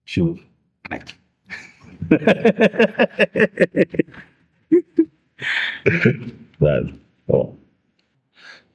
Deixa eu... Claro. Ó.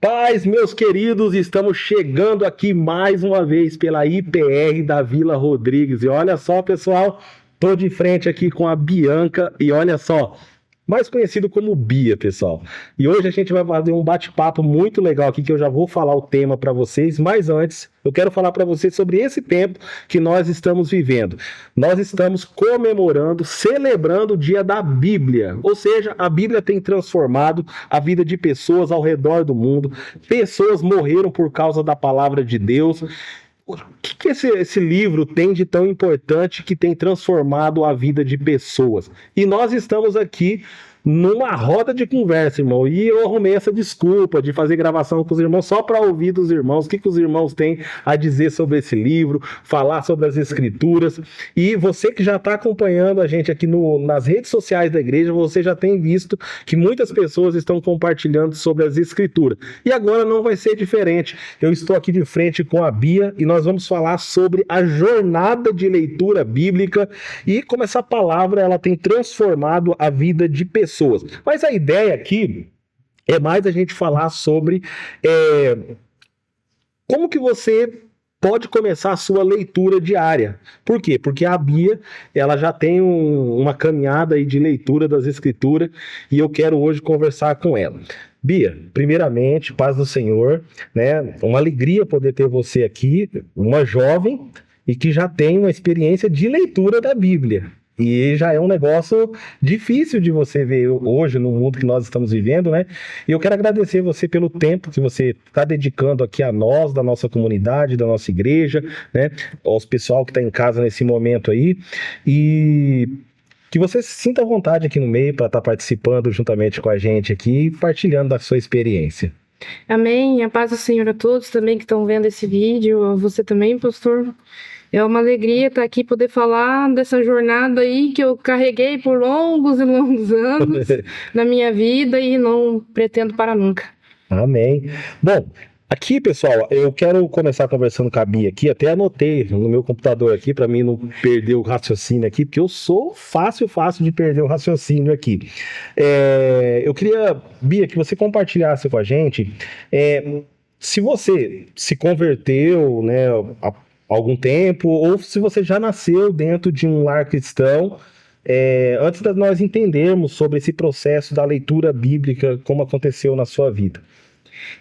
Paz, meus queridos, estamos chegando aqui mais uma vez pela IPR da Vila Rodrigues. E olha só, pessoal, tô de frente aqui com a Bianca e olha só, mais conhecido como Bia, pessoal. E hoje a gente vai fazer um bate-papo muito legal aqui, que eu já vou falar o tema para vocês, mas antes eu quero falar para vocês sobre esse tempo que nós estamos vivendo. Nós estamos comemorando, celebrando o Dia da Bíblia, ou seja, a Bíblia tem transformado a vida de pessoas ao redor do mundo. Pessoas morreram por causa da palavra de Deus. O que esse livro tem de tão importante que tem transformado a vida de pessoas? E nós estamos aqui numa roda de conversa, irmão, e eu arrumei essa desculpa de fazer gravação com os irmãos só para ouvir dos irmãos o que os irmãos têm a dizer sobre esse livro, falar sobre as escrituras. E você que já está acompanhando a gente aqui nas redes sociais da igreja, você já tem visto que muitas pessoas estão compartilhando sobre as escrituras. E agora não vai ser diferente. Eu estou aqui de frente com a Bia e nós vamos falar sobre a jornada de leitura bíblica e como essa palavra ela tem transformado a vida de pessoas. Mas a ideia aqui é mais a gente falar sobre como que você pode começar a sua leitura diária. Por quê? Porque a Bia, ela já tem uma caminhada aí de leitura das escrituras e eu quero hoje conversar com ela. Bia, primeiramente, paz do Senhor, né? Uma alegria poder ter você aqui, uma jovem e que já tem uma experiência de leitura da Bíblia. E já é um negócio difícil de você ver hoje no mundo que nós estamos vivendo, né? E eu quero agradecer você pelo tempo que você está dedicando aqui a nós, da nossa comunidade, da nossa igreja, né? Aos pessoal que está em casa nesse momento aí. E que você se sinta à vontade aqui no meio para estar participando juntamente com a gente aqui e partilhando da sua experiência. Amém. A paz do Senhor a todos também que estão vendo esse vídeo, a você também, pastor. É uma alegria estar aqui poder falar dessa jornada aí que eu carreguei por longos e longos anos na minha vida e não pretendo parar nunca. Amém. Bom, aqui, pessoal, eu quero começar conversando com a Bia aqui, até anotei no meu computador aqui para mim não perder o raciocínio aqui, porque eu sou fácil de perder o raciocínio aqui. Eu queria, Bia, que você compartilhasse com a gente se você se converteu, né, há algum tempo, ou se você já nasceu dentro de um lar cristão, antes de nós entendermos sobre esse processo da leitura bíblica, como aconteceu na sua vida.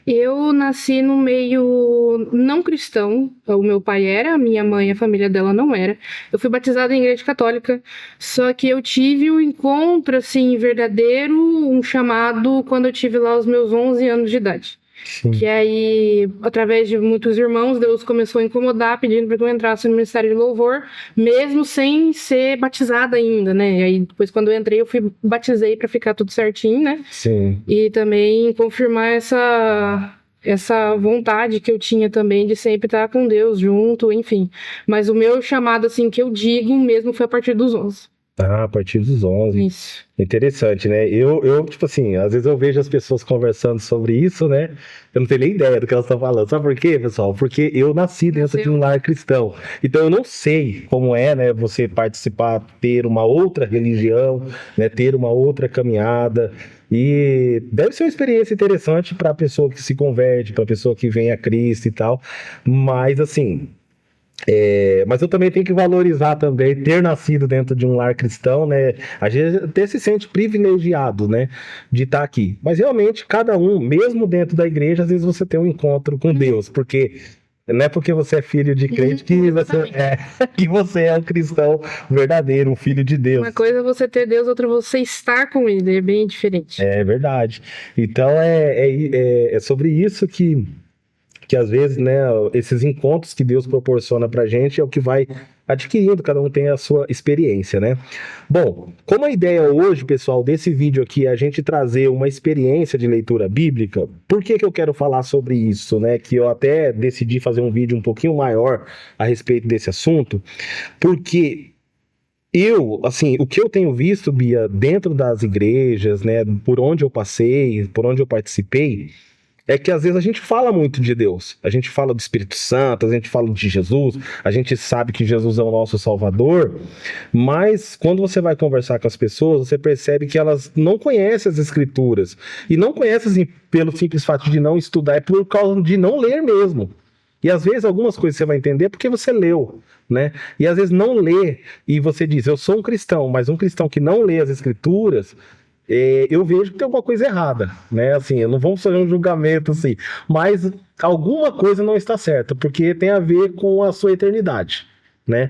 Eu nasci no meio não cristão, o meu pai era, a minha mãe, a família dela não era. Eu fui batizada em igreja católica, só que eu tive um encontro, assim, verdadeiro, um chamado, quando eu tive lá os meus 11 anos de idade. Sim. Que aí, através de muitos irmãos, Deus começou a incomodar, pedindo para que eu entrasse no ministério de louvor, mesmo sem ser batizada ainda, né? E aí, depois, quando eu entrei, eu batizei para ficar tudo certinho, né? Sim. E também confirmar essa vontade que eu tinha também de sempre estar com Deus junto, enfim. Mas o meu chamado, assim, que eu digo mesmo foi a partir dos 11. Ah, a partir dos 11. Isso. Interessante, né? Eu, tipo assim, às vezes eu vejo as pessoas conversando sobre isso, né? Eu não tenho nem ideia do que elas estão falando. Sabe por quê, pessoal? Porque eu nasci dentro de um lar cristão. Então eu não sei como é, né? Você participar, ter uma outra religião, né? Ter uma outra caminhada. E deve ser uma experiência interessante para a pessoa que se converte, para a pessoa que vem a Cristo e tal. Mas, assim... mas eu também tenho que valorizar também ter nascido dentro de um lar cristão, né? A gente até se sente privilegiado, né? De estar aqui. Mas realmente, cada um, mesmo dentro da igreja, às vezes você tem um encontro com Deus, porque não é porque você é filho de crente que você é um cristão verdadeiro, um filho de Deus. Uma coisa é você ter Deus, outra é você estar com Ele, é bem diferente. É verdade. Então é sobre isso que às vezes, né, esses encontros que Deus proporciona pra gente é o que vai adquirindo, cada um tem a sua experiência, né? Bom, como a ideia hoje, pessoal, desse vídeo aqui é a gente trazer uma experiência de leitura bíblica, por que eu quero falar sobre isso, né? Que eu até decidi fazer um vídeo um pouquinho maior a respeito desse assunto, porque assim, o que eu tenho visto, Bia, dentro das igrejas, né, por onde eu passei, por onde eu participei, é que às vezes a gente fala muito de Deus, a gente fala do Espírito Santo, a gente fala de Jesus, a gente sabe que Jesus é o nosso Salvador, mas quando você vai conversar com as pessoas, você percebe que elas não conhecem as Escrituras, e não conhecem assim, pelo simples fato de não estudar, é por causa de não ler mesmo. E às vezes algumas coisas você vai entender porque você leu, né? E às vezes não lê, e você diz, eu sou um cristão, mas um cristão que não lê as Escrituras, eu vejo que tem alguma coisa errada, né? Assim, não vamos fazer um julgamento assim, mas alguma coisa não está certa, porque tem a ver com a sua eternidade, né?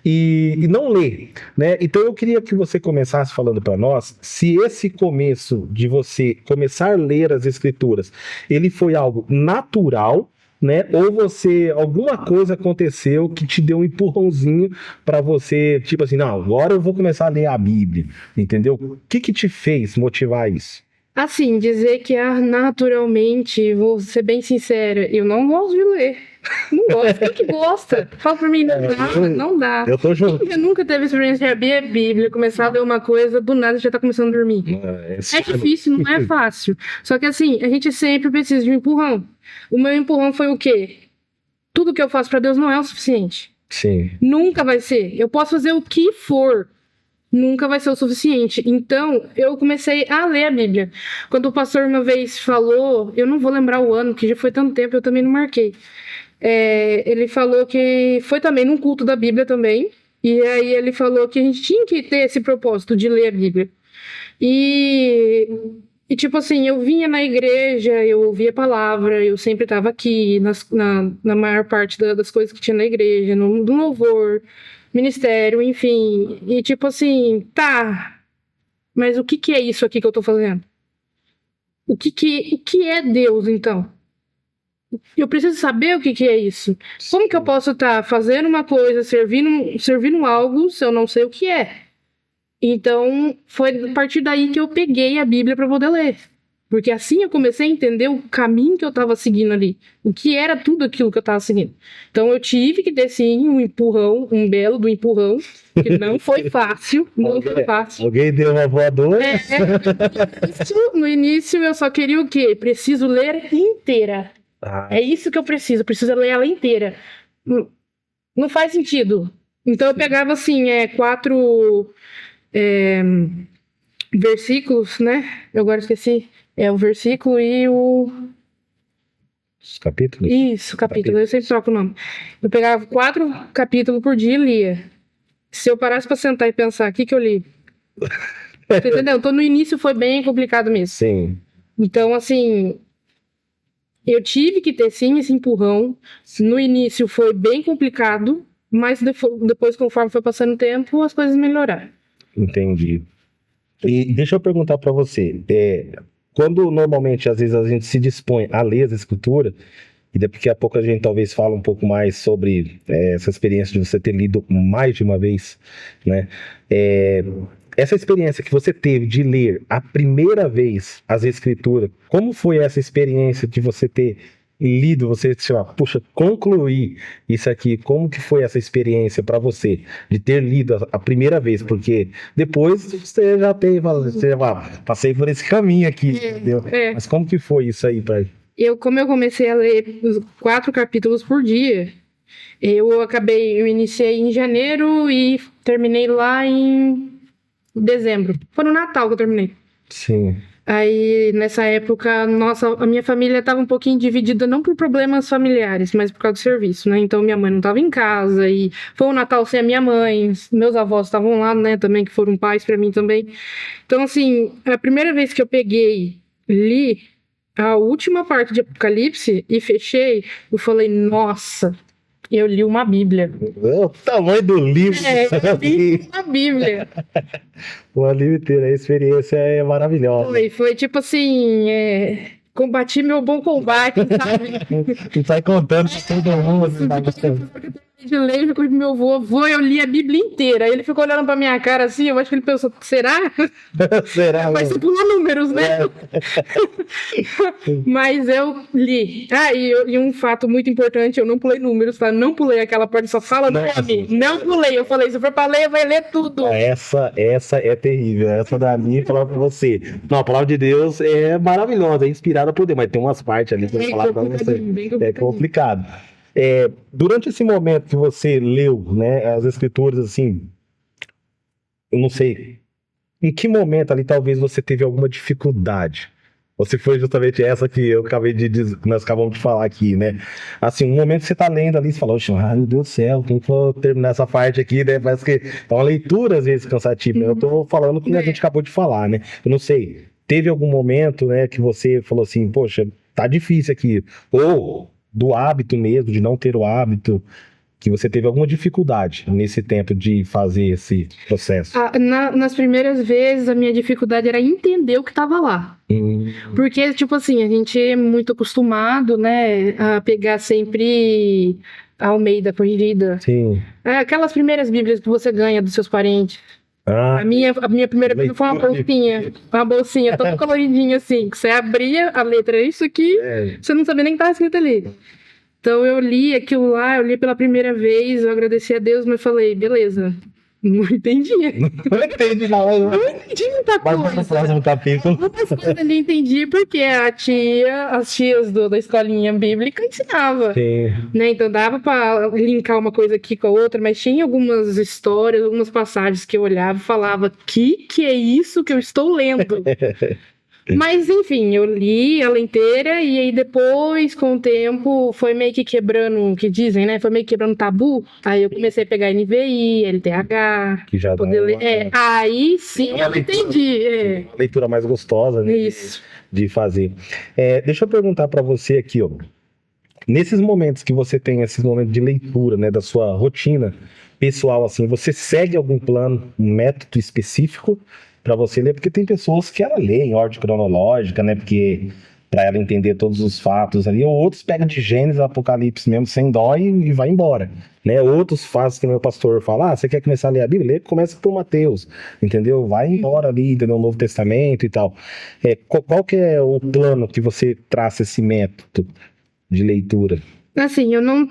E não lê, né? Então eu queria que você começasse falando para nós se esse começo de você começar a ler as Escrituras, ele foi algo natural, né? Ou alguma coisa aconteceu que te deu um empurrãozinho para você, tipo assim, não, agora eu vou começar a ler a Bíblia, entendeu? O que te fez motivar isso? Assim, dizer que naturalmente, vou ser bem sincera, eu não gosto de ler. Não gosto. Quem que gosta? Fala pra mim, não dá, não dá. Eu tô junto. Eu nunca teve experiência de abrir a Bíblia, começar a ler uma coisa, do nada já tá começando a dormir. É difícil, não é fácil. Só que assim, a gente sempre precisa de um empurrão. O meu empurrão foi o quê? Tudo que eu faço pra Deus não é o suficiente. Sim. Nunca vai ser. Eu posso fazer o que for, nunca vai ser o suficiente. Então, eu comecei a ler a Bíblia. Quando o pastor uma vez falou, eu não vou lembrar o ano, que já foi tanto tempo, eu também não marquei. Ele falou que foi também num culto da Bíblia também, e aí ele falou que a gente tinha que ter esse propósito de ler a Bíblia. E tipo assim, eu vinha na igreja, eu ouvia a palavra, eu sempre estava aqui na maior parte das coisas que tinha na igreja, no louvor, ministério, enfim. E tipo assim, tá, mas o que é isso aqui que eu tô fazendo? O que é Deus, então? Eu preciso saber o que é isso. Como que eu posso estar fazendo uma coisa, servindo algo, se eu não sei o que é? Então, foi a partir daí que eu peguei a Bíblia para poder ler. Porque assim eu comecei a entender o caminho que eu estava seguindo ali. O que era tudo aquilo que eu estava seguindo. Então, eu tive que ter, sim, um empurrão, um belo do empurrão, que não foi fácil. Não foi fácil. Alguém deu uma voadora? No início, eu só queria o quê? Preciso ler inteira. É isso que eu preciso ler ela inteira. Não faz sentido. Então eu pegava assim, 4 versículos, né? Eu agora esqueci. O versículo e o... Os capítulos? Isso, capítulo. Eu sempre troco o nome. Eu pegava 4 capítulos por dia e lia. Se eu parasse pra sentar e pensar, o que eu li? Você entendeu? Então no início foi bem complicado mesmo. Sim. Então, assim... Eu tive que ter, sim, esse empurrão. No início foi bem complicado, mas depois, conforme foi passando o tempo, as coisas melhoraram. Entendi. E deixa eu perguntar para você, quando normalmente, às vezes, a gente se dispõe a ler as escrituras, e daqui a pouco a gente talvez fala um pouco mais sobre essa experiência de você ter lido mais de uma vez, né? Essa experiência que você teve de ler a primeira vez as escrituras, como foi essa experiência de você ter lido, você, sei lá, puxa, concluir isso aqui, como que foi essa experiência para você, de ter lido a primeira vez, porque depois você já passei por esse caminho aqui, entendeu? Mas como que foi isso aí para... Como eu comecei a ler os 4 capítulos por dia, eu iniciei em janeiro e terminei lá em dezembro. Foi no Natal que eu terminei. Sim. Aí, nessa época, a minha família estava um pouquinho dividida, não por problemas familiares, mas por causa do serviço, né? Então, minha mãe não estava em casa e foi um Natal sem a minha mãe. Meus avós estavam lá, né, também, que foram pais para mim também. Então, assim, a primeira vez que eu li a última parte de Apocalipse e fechei, eu falei, nossa... Eu li uma Bíblia. O tamanho do livro. Eu li uma Bíblia. O livro inteiro, a experiência é maravilhosa. Foi tipo assim, combati meu bom combate, sabe? Não sai contando pra todo mundo. de ler, eu com meu avô, eu li a Bíblia inteira. Aí ele ficou olhando pra minha cara assim, eu acho que ele pensou, será? Será? Mas você pulou números, né? Mas eu li. E um fato muito importante, eu não pulei números, tá? Não pulei aquela parte, só fala nome. Não pulei. Eu falei, se for pra ler, vai ler tudo. Essa é terrível. Essa dali, falar pra você. Não, a palavra de Deus é maravilhosa, é inspirada por Deus, mas tem umas partes ali que eu vou falar pra você. É complicado. Durante esse momento que você leu, né, as escrituras, assim, eu não sei, em que momento ali talvez você teve alguma dificuldade? Você foi justamente essa que eu acabei de dizer, nós acabamos de falar aqui, né? Assim, um momento que você tá lendo ali, você fala, oxe, meu Deus do céu, como que eu vou terminar essa parte aqui, né? Parece que é uma leitura, às vezes, cansativa, né? Eu tô falando o que a gente acabou de falar, né? Eu não sei, teve algum momento, né, que você falou assim, poxa, tá difícil aqui. Ou do hábito mesmo, de não ter o hábito, que você teve alguma dificuldade nesse tempo de fazer esse processo? Nas primeiras vezes, a minha dificuldade era entender o que estava lá. Porque, tipo assim, a gente é muito acostumado, né, a pegar sempre a Almeida Corrigida. Sim. Aquelas primeiras bíblias que você ganha dos seus parentes. A minha primeira Bíblia foi uma bolsinha toda coloridinha assim, que você abria a letra, isso aqui, você não sabia nem o que estava escrito ali. Então eu li aquilo lá, eu li pela primeira vez, eu agradeci a Deus, mas falei, beleza, não entendi. Não entendi, não. Não entendi muita coisa. Mas no próximo capítulo. Muitas coisas ali entendi porque as tias da escolinha bíblica ensinavam. Sim. Né? Então dava para linkar uma coisa aqui com a outra, mas tinha algumas histórias, algumas passagens que eu olhava e falava, que é isso que eu estou lendo? Mas, enfim, eu li ela inteira e aí depois, com o tempo, foi meio que quebrando, o que dizem, né? Foi meio que quebrando tabu. Aí eu comecei a pegar NVI, LTH, que já poder ler. Aí sim eu entendi. Leitura mais gostosa, né? Isso. De fazer. Deixa eu perguntar para você aqui, ó. Nesses momentos que você tem, esses momentos de leitura, né, da sua rotina pessoal, assim, você segue algum plano, um método específico para você ler? Porque tem pessoas que ela lê em ordem cronológica, né, porque para ela entender todos os fatos ali, ou outros pegam de Gênesis, Apocalipse mesmo, sem dó e vai embora, né? Outros fazem que meu pastor fala, você quer começar a ler a Bíblia? Lê, começa por Mateus, entendeu? Vai embora ali, entendeu? O Novo Testamento e tal. Qual que é o plano que você traça esse método de leitura? Assim, eu não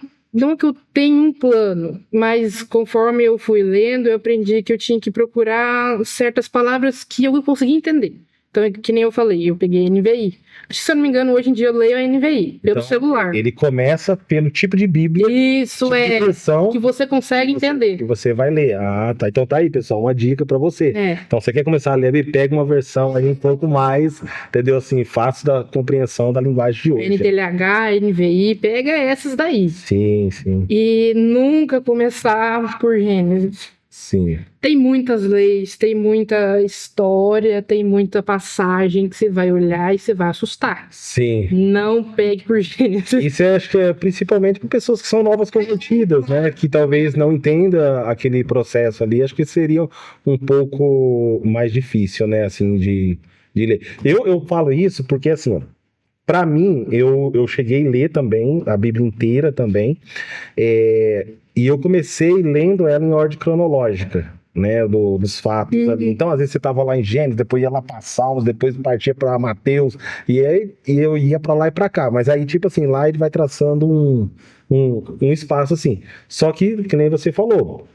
que eu tenho um plano, mas conforme eu fui lendo, eu aprendi que eu tinha que procurar certas palavras que eu conseguia entender. Então, que nem eu falei, eu peguei NVI. Acho que, se eu não me engano, hoje em dia eu leio a NVI, pelo celular. Ele começa pelo tipo de Bíblia. Isso, de versão que você consegue entender. Que você vai ler. Tá. Então tá aí, pessoal, uma dica pra você. Então, você quer começar a ler, pega uma versão aí um pouco mais, entendeu? Assim, fácil da compreensão da linguagem de hoje. NTLH, NVI, pega essas daí. Sim. E nunca começar por Gênesis. Sim. Tem muitas leis, tem muita história, tem muita passagem que você vai olhar e você vai assustar. Sim. Não pegue por Gênesis. Isso eu acho que é principalmente para pessoas que são novas convertidas, né? Que talvez não entenda aquele processo ali. Acho que seria um pouco mais difícil, né? Assim, de ler. Eu falo isso porque, assim, ó, para mim, eu cheguei a ler também, a Bíblia inteira também, e eu comecei lendo ela em ordem cronológica, né, dos fatos ali. Então, às vezes você tava lá em Gênesis, depois ia lá para Salmos, depois partia para Mateus, e eu ia para lá e para cá. Mas aí, tipo assim, lá ele vai traçando um espaço assim. Só que nem você falou,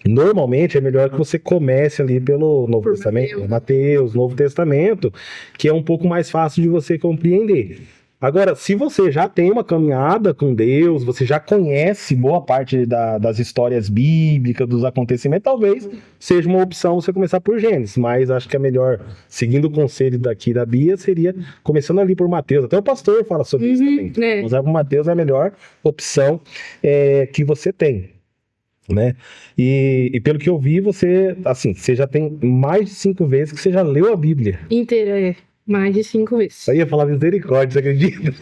normalmente é melhor que você comece ali pelo Novo Testamento, Mateus, Novo Testamento, que é um pouco mais fácil de você compreender. Agora, se você já tem uma caminhada com Deus, você já conhece boa parte das histórias bíblicas, dos acontecimentos, talvez seja uma opção você começar por Gênesis, mas acho que é melhor, seguindo o conselho daqui da Bia, seria começando ali por Mateus. Até o pastor fala sobre isso também. Começar por Mateus é a melhor opção que você tem, né? E pelo que eu vi, você já tem mais de 5 vezes que você já leu a Bíblia inteira, mais de 5 vezes. Eu ia falar misericórdia, você acredita?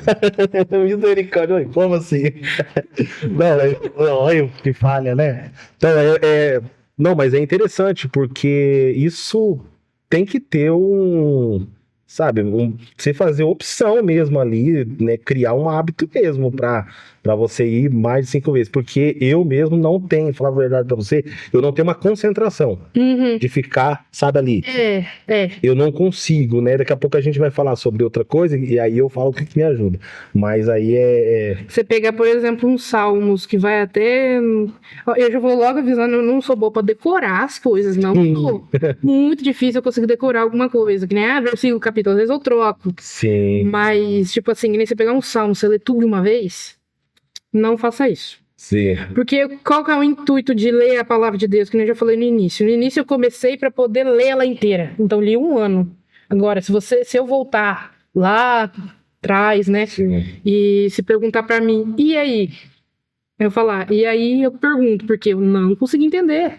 Misericórdia, como assim? Não, olha que falha, né? Então, não, mas é interessante, porque isso tem que ter você fazer opção mesmo ali, né? Criar um hábito mesmo para pra você ir mais de 5 vezes. Porque eu mesmo não tenho, falar a verdade pra você, eu não tenho uma concentração Uhum. de ficar, sabe, ali. É. Eu não consigo, né? Daqui a pouco a gente vai falar sobre outra coisa e aí eu falo o que me ajuda. Mas aí Você pegar, por exemplo, uns salmos que vai até. Eu já vou logo avisando, eu não sou boa pra decorar as coisas, não. Sou. Muito difícil eu conseguir decorar alguma coisa. Que nem, versículo, capítulo, às vezes eu troco. Sim, Mas, tipo assim, que nem você pegar um salmo, você lê tudo de uma vez, não faça isso. sim. Porque qual que é o intuito de ler a palavra de Deus, que nem eu já falei no início? No início eu comecei para poder ler ela inteira. Então li um ano. Agora, se eu voltar lá atrás, né, Sim. e se perguntar para mim, e aí? Eu falar, e aí eu pergunto, porque eu não consegui entender.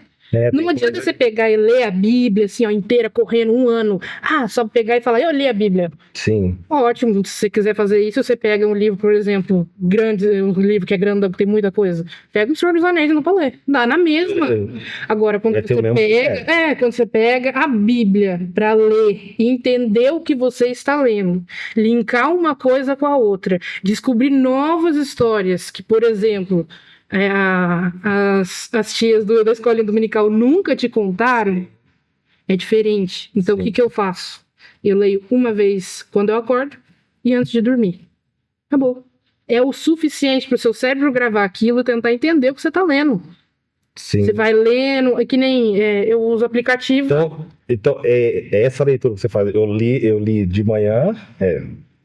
Não adianta você pegar e ler a Bíblia, assim, ó, inteira, correndo um ano. Só pegar e falar, eu li a Bíblia. Sim. Ótimo, se você quiser fazer isso, você pega um livro, por exemplo, grande, um livro que é grande, que tem muita coisa. Pega o Senhor dos Anéis não pra ler. Dá na mesma. Agora, quando você pega a Bíblia para ler e entender o que você está lendo, linkar uma coisa com a outra, descobrir novas histórias que, por exemplo, as tias da escolinha dominical nunca te contaram, é diferente. Então, o que eu faço? Eu leio uma vez quando eu acordo e antes de dormir. Acabou. É o suficiente para o seu cérebro gravar aquilo e tentar entender o que você está lendo. Sim. Você vai lendo, é que nem eu uso aplicativo. Então essa leitura que você faz, eu li de manhã.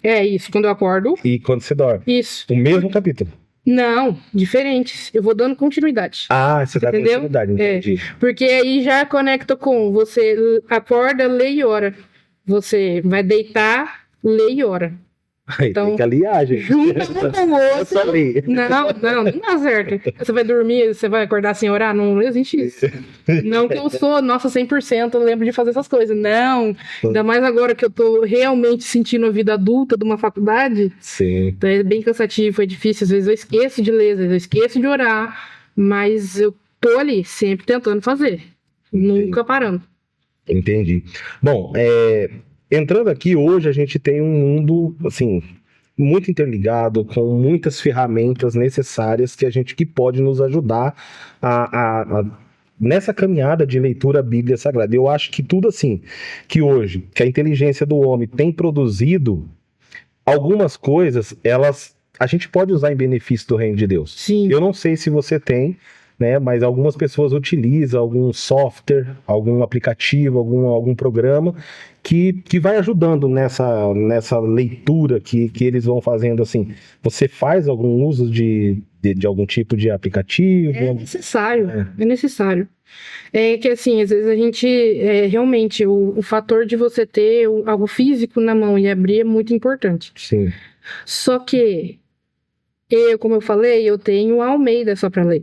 É isso, quando eu acordo. E quando você dorme. Isso. O mesmo capítulo. Não, diferentes. Eu vou dando continuidade. Você dá continuidade, entendi. Porque aí já conecta com você acorda, lê e ora. Você vai deitar, lê e ora. Então, tem que aliar, gente. Junta um com o outro. Não dá certo. Você vai dormir, você vai acordar sem orar? Não existe isso. Não que eu sou, nossa, 100%, eu lembro de fazer essas coisas. Não. Ainda mais agora que eu tô realmente sentindo a vida adulta de uma faculdade. Sim. Então é bem cansativo, é difícil. Às vezes eu esqueço de ler, às vezes eu esqueço de orar. Mas eu tô ali, sempre tentando fazer. Nunca parando. Entendi. Bom, entrando aqui, hoje a gente tem um mundo, assim, muito interligado, com muitas ferramentas necessárias que pode nos ajudar nessa caminhada de leitura Bíblia Sagrada. Eu acho que tudo assim, que hoje, que a inteligência do homem tem produzido, algumas coisas, a gente pode usar em benefício do reino de Deus. Sim. Eu não sei se você tem, né, mas algumas pessoas utilizam algum software, algum aplicativo, algum programa que vai ajudando nessa leitura que eles vão fazendo, assim. Você faz algum uso de algum tipo de aplicativo? É necessário, é necessário. É que assim, às vezes a gente, realmente, o fator de você ter algo físico na mão e abrir é muito importante. Sim. Só que, como eu falei, eu tenho a Almeida só para ler.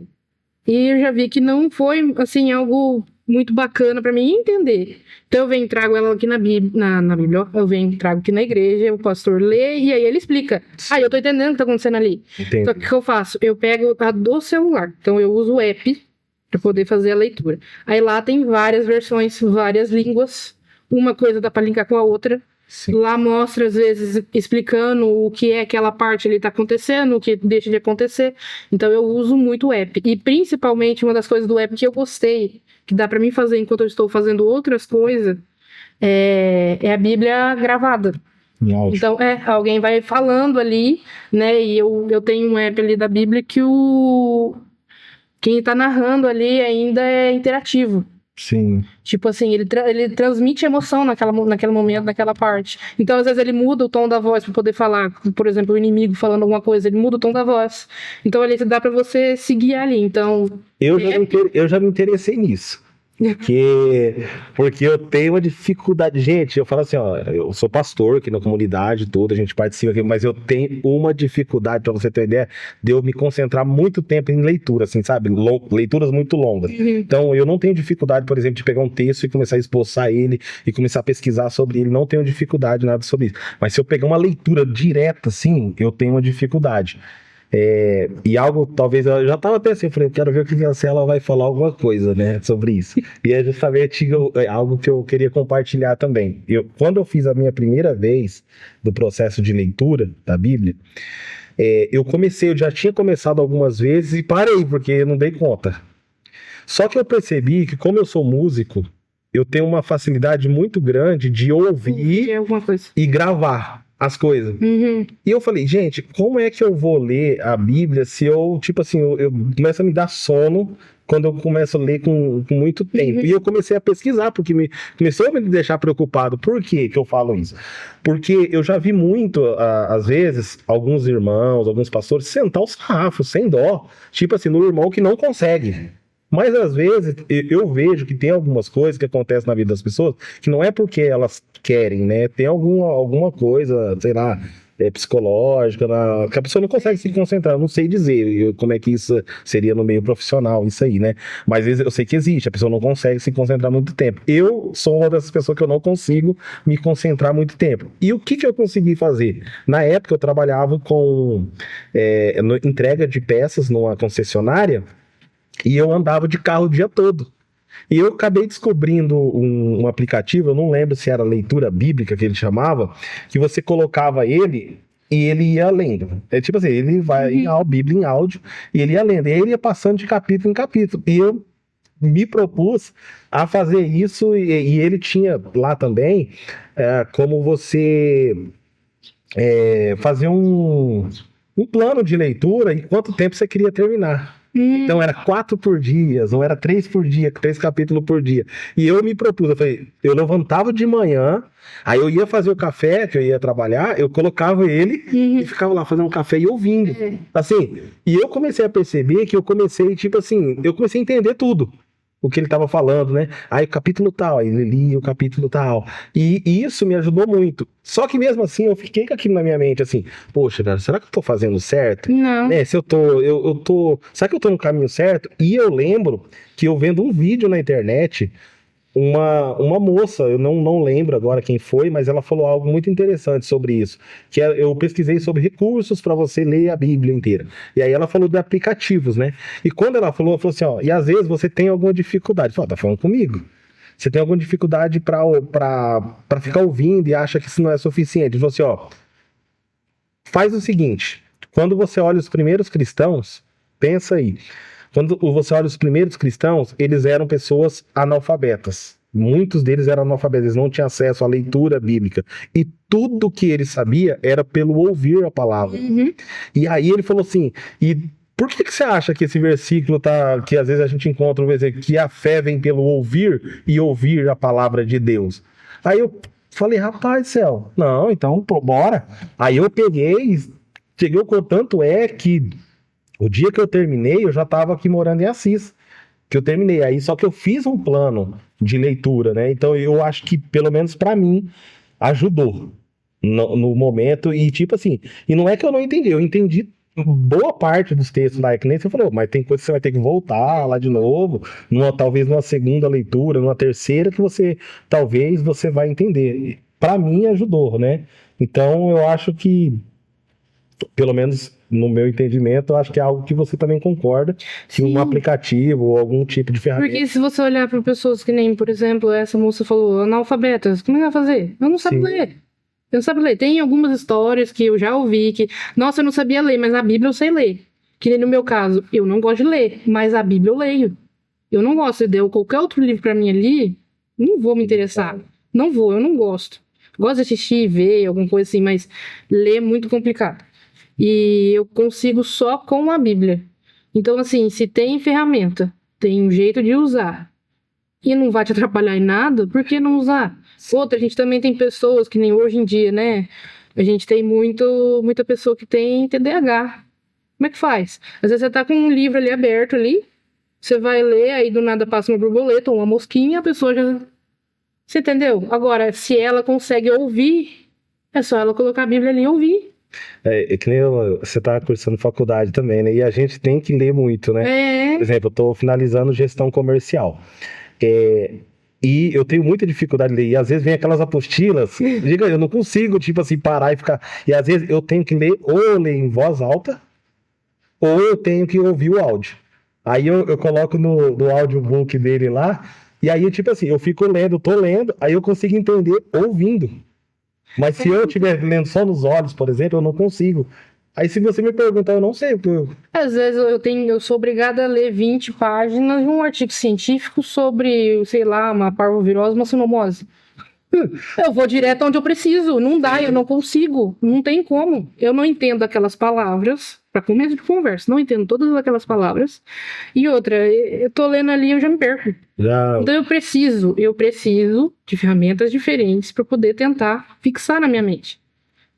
E eu já vi que não foi, assim, algo muito bacana para mim entender. Então eu venho e trago ela aqui na Bíblia, eu venho e trago aqui na igreja, o pastor lê e aí ele explica. Eu tô entendendo o que tá acontecendo ali. Entendi. Só que o que eu faço? Eu pego a do celular, então eu uso o app para poder fazer a leitura. Aí lá tem várias versões, várias línguas, uma coisa dá para linkar com a outra. Sim. Lá mostra, às vezes, explicando o que é aquela parte ali tá acontecendo, o que deixa de acontecer. Então eu uso muito o app. E principalmente uma das coisas do app que eu gostei, que dá para mim fazer enquanto eu estou fazendo outras coisas, é a Bíblia gravada. Então, alguém vai falando ali, né? E eu tenho um app ali da Bíblia que quem tá narrando ali ainda é interativo. Sim. Tipo assim, ele transmite emoção naquele momento, naquela parte. Então, às vezes, ele muda o tom da voz para poder falar. Por exemplo, o inimigo falando alguma coisa, ele muda o tom da voz. Então, ali dá para você seguir ali. Então, eu já me interessei nisso. Porque eu tenho uma dificuldade. Gente, eu falo assim, ó, eu sou pastor aqui na comunidade toda, a gente participa aqui, mas eu tenho uma dificuldade, pra você ter ideia, de eu me concentrar muito tempo em leitura, assim, sabe? Leituras muito longas. Então, eu não tenho dificuldade, por exemplo, de pegar um texto e começar a esboçar ele e começar a pesquisar sobre ele. Não tenho dificuldade nada sobre isso. Mas se eu pegar uma leitura direta, assim, eu tenho uma dificuldade. E algo, talvez, eu já estava até assim, eu falei, quero ver o que a Cela vai falar alguma coisa, né, sobre isso. E é justamente algo que eu queria compartilhar também. Quando eu fiz a minha primeira vez do processo de leitura da Bíblia, eu já tinha começado algumas vezes e parei, porque eu não dei conta. Só que eu percebi que, como eu sou músico, eu tenho uma facilidade muito grande de ouvir e gravar as coisas. Uhum. E eu falei, gente, como é que eu vou ler a Bíblia se eu, tipo assim, eu começo a me dar sono quando eu começo a ler com muito tempo? Uhum. E eu comecei a pesquisar, porque começou a me deixar preocupado. Por que eu falo isso? Porque eu já vi muito, às vezes, alguns irmãos, alguns pastores sentar o sarrafo, sem dó. Tipo assim, no irmão que não consegue. Mas às vezes eu vejo que tem algumas coisas que acontecem na vida das pessoas que não é porque elas querem, né? Tem alguma coisa, sei lá, psicológica, que a pessoa não consegue se concentrar. Eu não sei dizer como é que isso seria no meio profissional, isso aí, né? Mas às vezes eu sei que existe, a pessoa não consegue se concentrar muito tempo. Eu sou uma dessas pessoas que eu não consigo me concentrar muito tempo. E o que eu consegui fazer? Na época eu trabalhava com entrega de peças numa concessionária. E eu andava de carro o dia todo. E eu acabei descobrindo um aplicativo, eu não lembro se era leitura bíblica que ele chamava, que você colocava ele e ele ia lendo. É tipo assim, ele vai em Bíblia em áudio e ele ia lendo. E ele ia passando de capítulo em capítulo. E eu me propus a fazer isso e ele tinha lá também como você fazer um plano de leitura e quanto tempo você queria terminar. Então era 4 por dia, não era 3 por dia, 3 capítulos por dia. E eu me propus, eu levantava de manhã, aí eu ia fazer o café, que eu ia trabalhar, eu colocava ele e ficava lá fazendo um café e ouvindo. Assim, e eu comecei a perceber que eu comecei a entender tudo. O que ele estava falando, né? Aí o capítulo tal, aí ele lia o capítulo tal. E isso me ajudou muito. Só que mesmo assim, eu fiquei com aquilo na minha mente, assim, poxa, cara, será que eu tô fazendo certo? Não. Né? Se eu tô. Será que eu tô no caminho certo? E eu lembro que eu vendo um vídeo na internet, uma moça, eu não lembro agora quem foi, mas ela falou algo muito interessante sobre isso. Eu pesquisei sobre recursos para você ler a Bíblia inteira. E aí ela falou de aplicativos, né? E quando ela falou assim, ó, e às vezes você tem alguma dificuldade. Tá falando comigo? Você tem alguma dificuldade para ficar ouvindo e acha que isso não é suficiente. Ele falou assim, ó, faz o seguinte, quando você olha os primeiros cristãos, pensa aí, quando você olha os primeiros cristãos, eles eram pessoas analfabetas. Muitos deles eram analfabetos, eles não tinham acesso à leitura bíblica. E tudo que eles sabiam era pelo ouvir a palavra. E aí ele falou assim, e por que você acha que esse versículo que às vezes a gente encontra um versículo, que a fé vem pelo ouvir e ouvir a palavra de Deus? Aí eu falei, rapaz, céu, não, então, bora. Aí eu cheguei o tanto é que o dia que eu terminei, eu já estava aqui morando em Assis, que eu terminei. Aí só que eu fiz um plano de leitura, né? Então eu acho que, pelo menos para mim, ajudou no momento. E tipo assim, e não é que eu não entendi, eu entendi boa parte dos textos lá, que nem você falou, mas tem coisa que você vai ter que voltar lá de novo, talvez numa segunda leitura, numa terceira, que talvez você vai entender. Para mim ajudou, né? Então eu acho que, pelo menos no meu entendimento, eu acho que é algo que você também concorda, que um aplicativo ou algum tipo de ferramenta. Porque se você olhar para pessoas que nem, por exemplo, essa moça falou, analfabetas, como é que vai fazer? Eu não sabe ler. Eu não sabe ler. Tem algumas histórias que eu já ouvi que, nossa, eu não sabia ler, mas a Bíblia eu sei ler. Que nem no meu caso, eu não gosto de ler, mas a Bíblia eu leio. Eu não gosto, se deu qualquer outro livro para mim ali, não vou me interessar. Não vou, eu não gosto. Gosto de assistir, ver, alguma coisa assim, mas ler é muito complicado. E eu consigo só com a Bíblia. Então, assim, se tem ferramenta, tem um jeito de usar e não vai te atrapalhar em nada, por que não usar? Outra, a gente também tem pessoas que nem hoje em dia, né? A gente tem muita pessoa que tem TDAH. Como é que faz? Às vezes você tá com um livro ali aberto ali, você vai ler, aí do nada passa uma borboleta ou uma mosquinha, a pessoa já... Você entendeu? Agora, se ela consegue ouvir, é só ela colocar a Bíblia ali e ouvir. É que nem você tá cursando faculdade também, né? E a gente tem que ler muito, né? Por exemplo, eu tô finalizando gestão comercial. E eu tenho muita dificuldade de ler. E às vezes vem aquelas apostilas, eu não consigo, tipo assim, parar e ficar... E às vezes eu tenho que ler, ou ler em voz alta, ou eu tenho que ouvir o áudio. Aí eu coloco no audiobook dele lá, e aí, tipo assim, eu fico lendo, tô lendo, aí eu consigo entender ouvindo. Mas se eu estiver lendo só nos olhos, por exemplo, eu não consigo. Aí se você me perguntar, eu não sei. Às vezes eu sou obrigada a ler 20 páginas de um artigo científico sobre, sei lá, uma parvovirose, uma sinomose. Eu vou direto onde eu preciso. Não dá, eu não consigo. Não tem como. Eu não entendo aquelas palavras. Para começo de conversa, não entendo todas aquelas palavras. E outra, eu tô lendo ali e eu já me perco. Então eu preciso de ferramentas diferentes para poder tentar fixar na minha mente.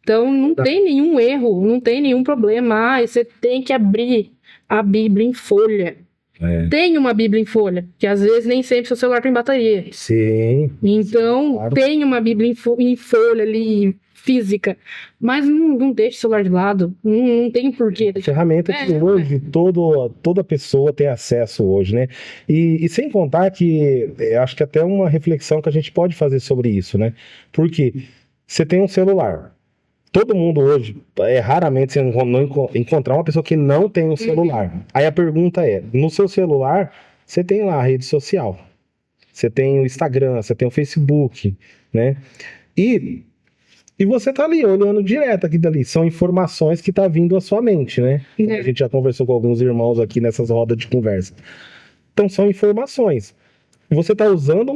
Então não tem nenhum erro, não tem nenhum problema. Você tem que abrir a Bíblia em folha. Tem uma Bíblia em folha, que às vezes nem sempre seu celular tem bateria. Sim. Então, claro. Tem uma Bíblia em folha ali, física, mas não deixe o celular de lado, não tem porquê. Ferramenta que hoje toda pessoa tem acesso hoje, né? E sem contar que, eu acho que até uma reflexão que a gente pode fazer sobre isso, né? Porque você tem um celular. Todo mundo hoje, raramente você não encontrar uma pessoa que não tem um celular. Aí a pergunta é, no seu celular, você tem lá a rede social. Você tem o Instagram, você tem o Facebook, né? E você tá ali olhando direto aqui dali. São informações que tá vindo à sua mente, né? A gente já conversou com alguns irmãos aqui nessas rodas de conversa. Então são informações. Você tá usando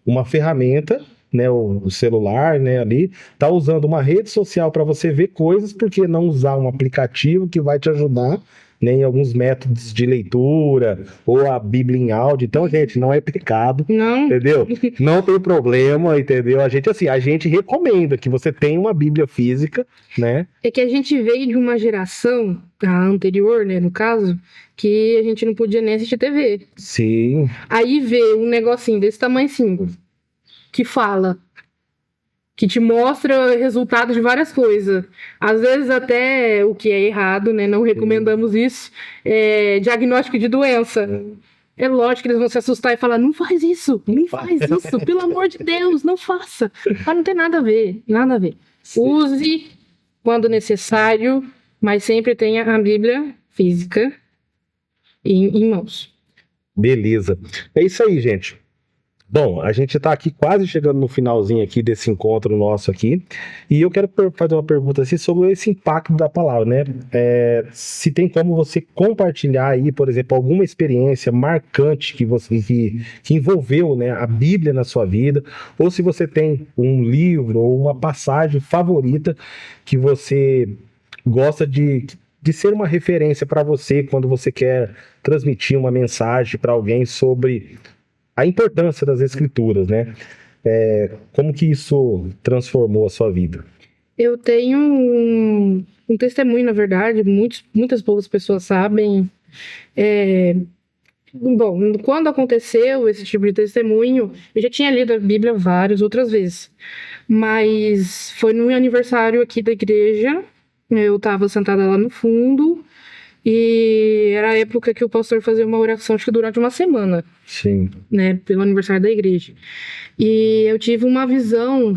uma ferramenta, né, o celular, né, ali, tá usando uma rede social para você ver coisas, porque não usar um aplicativo que vai te ajudar, né, em alguns métodos de leitura, ou a Bíblia em áudio. Então, gente, não é pecado, não. Entendeu? Não tem problema, entendeu? A gente recomenda que você tenha uma Bíblia física, né? É que a gente veio de uma geração, a anterior, né, no caso, que a gente não podia nem assistir TV. Sim. Aí vê um negocinho desse tamanho assim, que fala, que te mostra resultado de várias coisas. Às vezes até o que é errado, né? Não recomendamos isso. Diagnóstico de doença. É lógico que eles vão se assustar e falar, não faz isso, pelo amor de Deus, não faça. Mas não tem nada a ver, nada a ver. Sim. Use quando necessário, mas sempre tenha a Bíblia física em mãos. Beleza. É isso aí, gente. Bom, a gente está aqui quase chegando no finalzinho aqui desse encontro nosso aqui, e eu quero fazer uma pergunta assim sobre esse impacto da palavra, né? Se tem como você compartilhar aí, por exemplo, alguma experiência marcante que envolveu, né, a Bíblia na sua vida, ou se você tem um livro ou uma passagem favorita que você gosta de ser uma referência para você quando você quer transmitir uma mensagem para alguém sobre a importância das escrituras, né? Como que isso transformou a sua vida? Eu tenho um testemunho, na verdade, muitas poucas pessoas sabem. Bom, quando aconteceu esse tipo de testemunho, eu já tinha lido a Bíblia várias outras vezes, mas foi no meu aniversário aqui da igreja, eu estava sentada lá no fundo, e era a época que o pastor fazia uma oração, acho que durante uma semana. Sim. Né, pelo aniversário da igreja. E eu tive uma visão,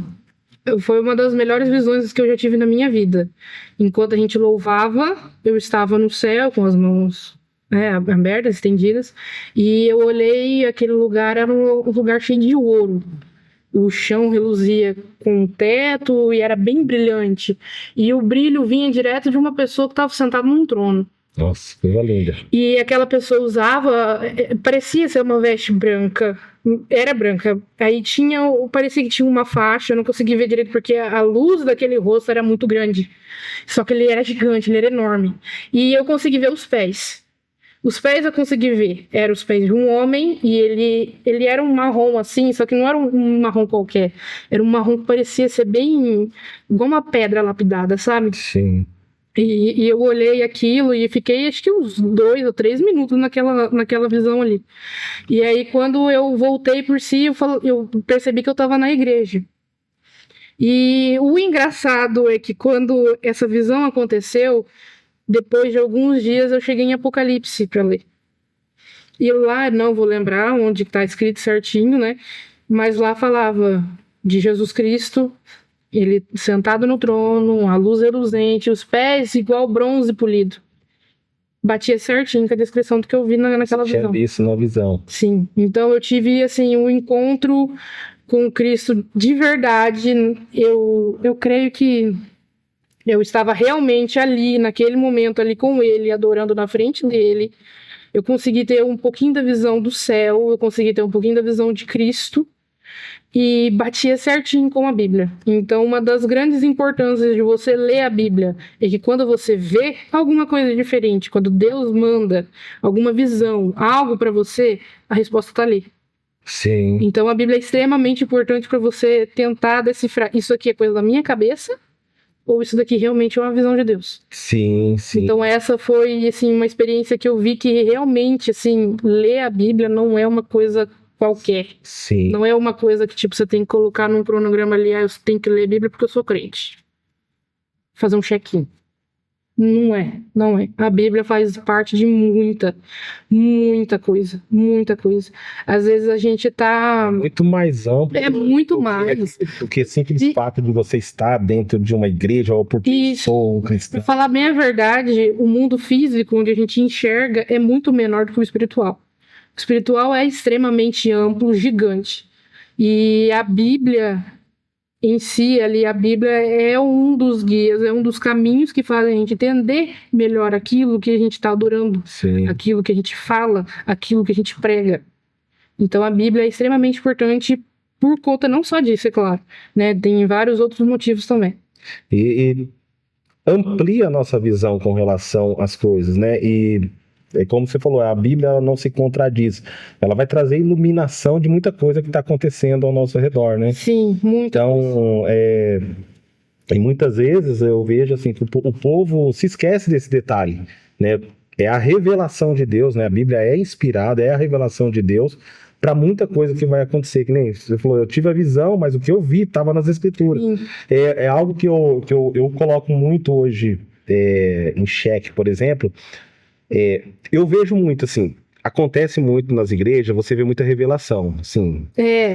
foi uma das melhores visões que eu já tive na minha vida. Enquanto a gente louvava, eu estava no céu com as mãos, né, abertas, estendidas, e eu olhei, aquele lugar era um lugar cheio de ouro. O chão reluzia com o teto e era bem brilhante. E o brilho vinha direto de uma pessoa que estava sentada num trono. Nossa, coisa linda. E aquela pessoa usava, parecia ser uma veste branca, era branca. Aí parecia que tinha uma faixa, eu não consegui ver direito porque a luz daquele rosto era muito grande. Só que ele era gigante, ele era enorme. E eu consegui ver os pés. Os pés eu consegui ver, eram os pés de um homem e ele era um marrom assim, só que não era um marrom qualquer. Era um marrom que parecia ser bem igual uma pedra lapidada, sabe? Sim. E eu olhei aquilo e fiquei acho que uns 2 ou 3 minutos naquela visão ali. E aí quando eu voltei por si, eu percebi que eu estava na igreja. E o engraçado é que quando essa visão aconteceu, depois de alguns dias eu cheguei em Apocalipse para ler. E lá, não vou lembrar onde está escrito certinho, né? Mas lá falava de Jesus Cristo, Ele sentado no trono, a luz reluzente, os pés igual bronze polido. Batia certinho com a descrição do que eu vi naquela Tinha visão. visto na visão. Sim, então eu tive assim um encontro com Cristo de verdade. Eu creio que eu estava realmente ali, naquele momento ali com ele, adorando na frente dele. Eu consegui ter um pouquinho da visão do céu, eu consegui ter um pouquinho da visão de Cristo e batia certinho com a Bíblia. Então, uma das grandes importâncias de você ler a Bíblia é que quando você vê alguma coisa diferente, quando Deus manda alguma visão, algo para você, a resposta está ali. Sim. Então, a Bíblia é extremamente importante para você tentar decifrar isso aqui é coisa da minha cabeça ou isso daqui realmente é uma visão de Deus. Sim, sim. Então essa foi assim uma experiência que eu vi que realmente assim ler a Bíblia não é uma coisa qualquer. Sim. Não é uma coisa que tipo você tem que colocar num cronograma ali, eu tenho que ler a Bíblia porque eu sou crente. Fazer um check-in. Não é, não é. A Bíblia faz parte de muita coisa, muita coisa. Às vezes a gente tá Muito mais amplo. É muito mais. Do que simples fato de você estar dentro de uma igreja ou por pessoa cristã. Pra falar bem a verdade, o mundo físico onde a gente enxerga é muito menor do que o espiritual. O espiritual é extremamente amplo, gigante. E a Bíblia em si, ali, a Bíblia é um dos guias, é um dos caminhos que fazem a gente entender melhor aquilo que a gente está adorando, Sim. aquilo que a gente fala, aquilo que a gente prega. Então a Bíblia é extremamente importante por conta não só disso, é claro, né? Tem vários outros motivos também. E amplia a nossa visão com relação às coisas, né? E como você falou, a Bíblia ela não se contradiz. Ela vai trazer iluminação de muita coisa que está acontecendo ao nosso redor, né? Sim, muito. Então, e muitas vezes eu vejo assim que o povo se esquece desse detalhe, né? É a revelação de Deus, né? A Bíblia é inspirada, é a revelação de Deus para muita coisa que vai acontecer. Que nem você falou, eu tive a visão, mas o que eu vi estava nas Escrituras. É algo que eu coloco muito hoje em xeque, por exemplo. Eu vejo muito assim, acontece muito nas igrejas, você vê muita revelação, assim,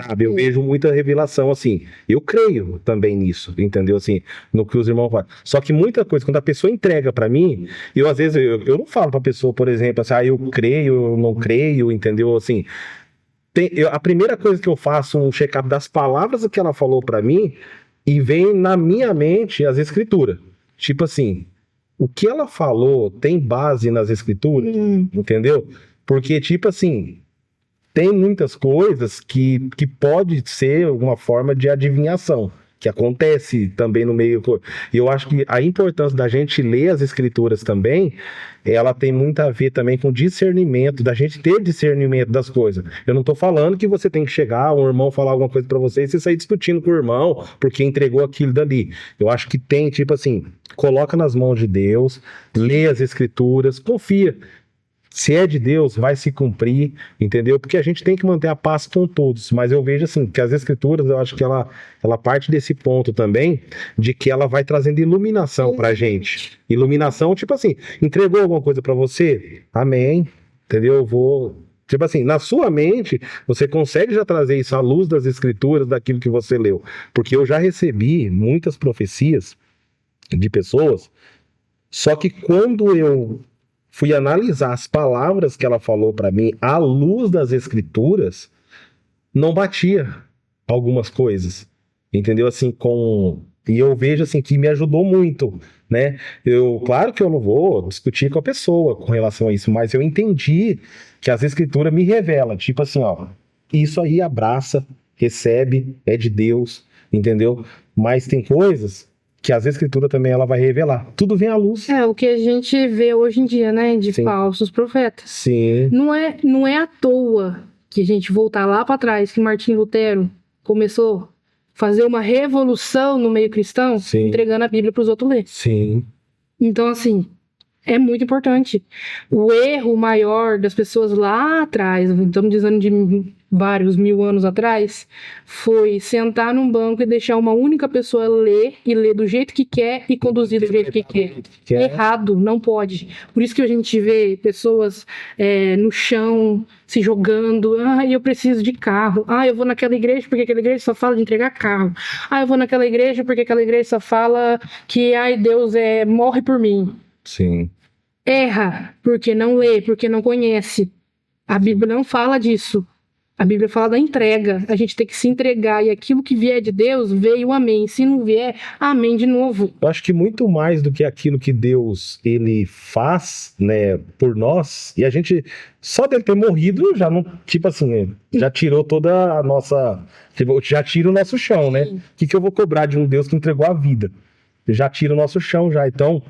sabe? Eu vejo muita revelação, assim, eu creio também nisso, entendeu? Assim, no que os irmãos falam. Só que muita coisa, quando a pessoa entrega pra mim, eu às vezes, eu não falo pra pessoa, por exemplo, assim, eu creio, eu não creio, entendeu? Assim, a primeira coisa que eu faço um check-up das palavras que ela falou pra mim, e vem na minha mente as escrituras. Tipo assim, o que ela falou tem base nas escrituras, entendeu? Porque, tipo assim, tem muitas coisas que pode ser uma forma de adivinhação, que acontece também no meio. E eu acho que a importância da gente ler as escrituras também, ela tem muito a ver também com discernimento, da gente ter discernimento das coisas. Eu não estou falando que você tem que chegar, um irmão falar alguma coisa para você e você sair discutindo com o irmão porque entregou aquilo dali. Eu acho que tem, tipo assim, coloca nas mãos de Deus, lê as escrituras, confia. Se é de Deus, vai se cumprir, entendeu? Porque a gente tem que manter a paz com todos, mas eu vejo assim, que as escrituras, eu acho que ela parte desse ponto também, de que ela vai trazendo iluminação pra gente. Iluminação, tipo assim, entregou alguma coisa pra você? Amém, entendeu? Tipo assim, na sua mente, você consegue já trazer isso à luz das escrituras, daquilo que você leu. Porque eu já recebi muitas profecias de pessoas, só que quando eu fui analisar as palavras que ela falou para mim à luz das escrituras, não batia algumas coisas, entendeu? Assim, e eu vejo assim que me ajudou muito, né? Claro que eu não vou discutir com a pessoa com relação a isso, mas eu entendi que as escrituras me revelam, tipo assim, ó, isso aí abraça, recebe, é de Deus, entendeu? Mas tem coisas que as escrituras também ela vai revelar. Tudo vem à luz. É o que a gente vê hoje em dia, né? De Sim. falsos profetas. Sim. Não é à toa que a gente voltar lá para trás, que Martim Lutero começou a fazer uma revolução no meio cristão, Sim. entregando a Bíblia para os outros ler. Sim. Então, assim, É muito importante. O erro maior das pessoas lá atrás, estamos dizendo de vários mil anos atrás, foi sentar num banco e deixar uma única pessoa ler e ler do jeito que quer e conduzir do jeito que quer. Errado, não pode. Por isso que a gente vê pessoas no chão se jogando. Ah, eu preciso de carro. Ah, eu vou naquela igreja porque aquela igreja só fala de entregar carro. Ah, eu vou naquela igreja porque aquela igreja só fala que ai, Deus morre por mim. Sim. Erra, porque não lê, porque não conhece. A Bíblia não fala disso. A Bíblia fala da entrega. A gente tem que se entregar. E aquilo que vier de Deus, veio, amém. Se não vier, amém de novo. Eu acho que muito mais do que aquilo que Deus ele faz, né, por nós, e a gente, só dele ter morrido, já não, tipo assim, já tirou toda a nossa, tipo, já tira o nosso chão, né? O que eu vou cobrar de um Deus que entregou a vida? Já tira o nosso chão, já. Então,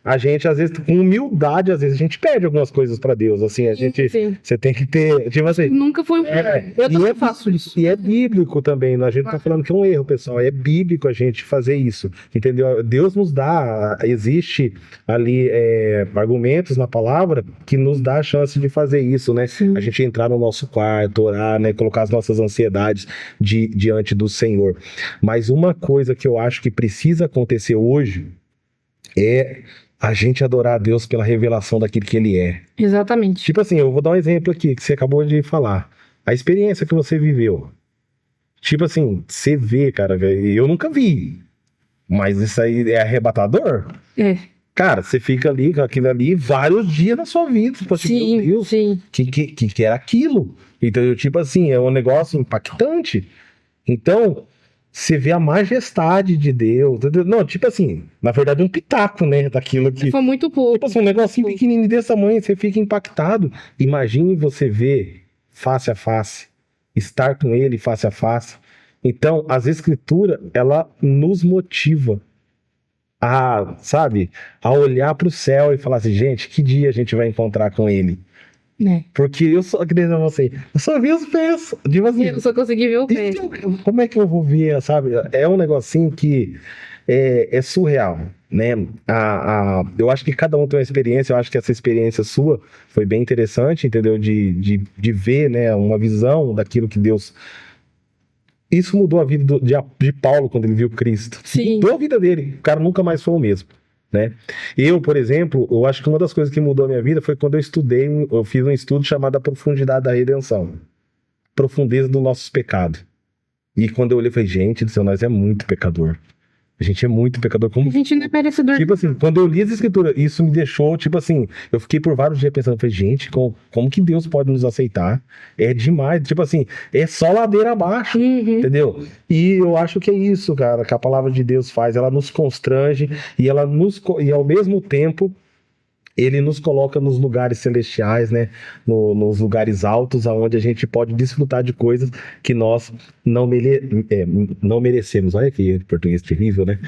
a gente, às vezes, com humildade, às vezes, a gente pede algumas coisas pra Deus, assim, a gente, você tem que ter, tipo assim... Nunca foi eu também faço isso. E é bíblico também, a gente não tá falando que é um erro, pessoal, é bíblico a gente fazer isso, entendeu? Deus nos dá, existe ali argumentos na palavra que nos dá a chance de fazer isso, né? Sim. A gente entrar no nosso quarto, orar, né? Colocar as nossas ansiedades diante do Senhor. Mas uma coisa que eu acho que precisa acontecer hoje é a gente adorar a Deus pela revelação daquilo que Ele é. Exatamente. Tipo assim, eu vou dar um exemplo aqui, que você acabou de falar. A experiência que você viveu. Tipo assim, você vê, cara, eu nunca vi. Mas isso aí é arrebatador? É. Cara, você fica ali com aquilo ali vários dias na sua vida. Tipo assim, Sim, meu Deus, sim. que era aquilo? Então, tipo assim, é um negócio impactante. Então... você vê a majestade de Deus. Não, tipo assim, na verdade um pitaco, né, daquilo que... Foi muito pouco. Tipo assim, um negocinho pequenininho desse tamanho, você fica impactado. Imagine você ver face a face, estar com ele face a face. Então, as escrituras, ela nos motiva a, sabe, a olhar para o céu e falar assim, gente, que dia a gente vai encontrar com ele? Porque eu só, que dizer a você, eu só vi os pés. Tipo assim, eu só consegui ver o pé. Como é que eu vou ver, sabe? É um negocinho que é surreal, né? Eu acho que cada um tem uma experiência, eu acho que essa experiência sua foi bem interessante, entendeu? De ver, né, uma visão daquilo que Deus... Isso mudou a vida de Paulo quando ele viu Cristo. Sim. Mudou a vida dele. O cara nunca mais foi o mesmo. Né? Eu, por exemplo, eu acho que uma das coisas que mudou a minha vida foi quando eu fiz um estudo chamado A Profundidade da Redenção. Profundeza dos nossos pecados. E quando eu olhei, eu falei, gente do céu, nós é muito pecador. A gente é muito pecador. A gente não é merecedor. Tipo assim, quando eu li as escrituras, isso me deixou, tipo assim, eu fiquei por vários dias pensando, falei, gente, como que Deus pode nos aceitar? É demais, tipo assim, é só ladeira abaixo, entendeu? E eu acho que é isso, cara, que a palavra de Deus faz, ela nos constrange e e ao mesmo tempo ele nos coloca nos lugares celestiais, né? Nos lugares altos, aonde a gente pode desfrutar de coisas que nós não merecemos. Olha que português terrível, né?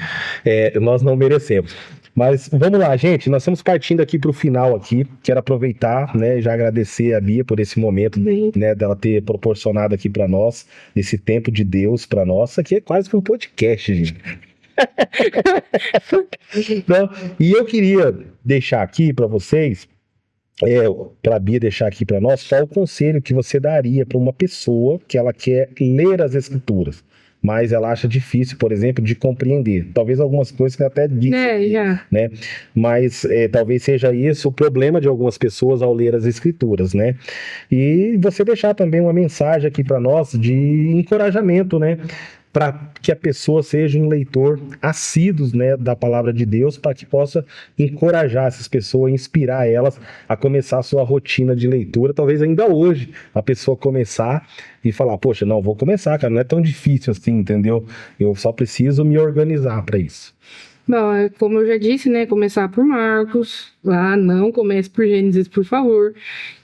Nós não merecemos. Mas vamos lá, gente. Nós estamos partindo aqui para o final aqui. Quero aproveitar, né? Já agradecer a Bia por esse momento, né? Dela ter proporcionado aqui para nós esse tempo de Deus para nós. Isso aqui é quase que um podcast, gente. Não, e eu queria deixar aqui para vocês, para a Bia deixar aqui para nós, só o conselho que você daria para uma pessoa que ela quer ler as escrituras, mas ela acha difícil, por exemplo, de compreender. Talvez algumas coisas que até disse, né? Mas talvez seja isso o problema de algumas pessoas ao ler as escrituras, né? E você deixar também uma mensagem aqui para nós de encorajamento, né? Para que a pessoa seja um leitor assíduo, né, da palavra de Deus, para que possa encorajar essas pessoas, inspirar elas a começar a sua rotina de leitura, talvez ainda hoje, a pessoa começar e falar, poxa, não, vou começar, cara, não é tão difícil assim, entendeu? Eu só preciso me organizar para isso. Bom, como eu já disse, né, começar por Marcos, lá não comece por Gênesis, por favor,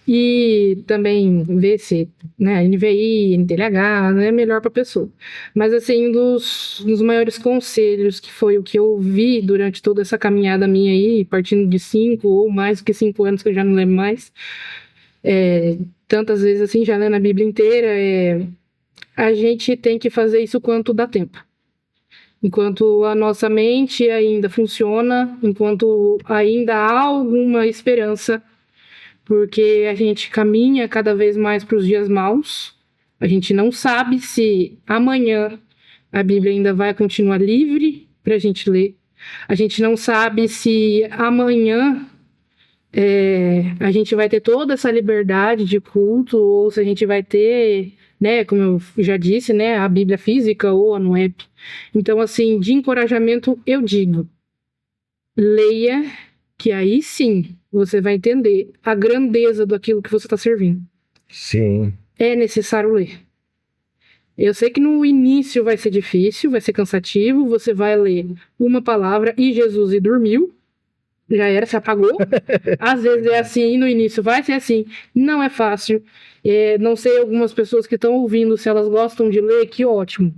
e também ver se, né, NVI, NTLH, né, é melhor para a pessoa. Mas, assim, um dos maiores conselhos, que foi o que eu vi durante toda essa caminhada minha aí, partindo de 5 ou mais do que 5 anos, que eu já não lembro mais, tantas vezes assim, já lendo a Bíblia inteira, a gente tem que fazer isso quanto dá tempo. Enquanto a nossa mente ainda funciona, enquanto ainda há alguma esperança, porque a gente caminha cada vez mais para os dias maus, a gente não sabe se amanhã a Bíblia ainda vai continuar livre para a gente ler, a gente não sabe se amanhã a gente vai ter toda essa liberdade de culto, ou se a gente vai ter, né, como eu já disse, né, a Bíblia física ou a no app. Então, assim, de encorajamento, eu digo, leia, que aí sim você vai entender a grandeza daquilo que você está servindo. Sim. É necessário ler. Eu sei que no início vai ser difícil, vai ser cansativo, você vai ler uma palavra e Jesus e dormiu, já era, se apagou. Às vezes é assim, no início vai ser assim, não é fácil. Não sei algumas pessoas que estão ouvindo, se elas gostam de ler, que ótimo.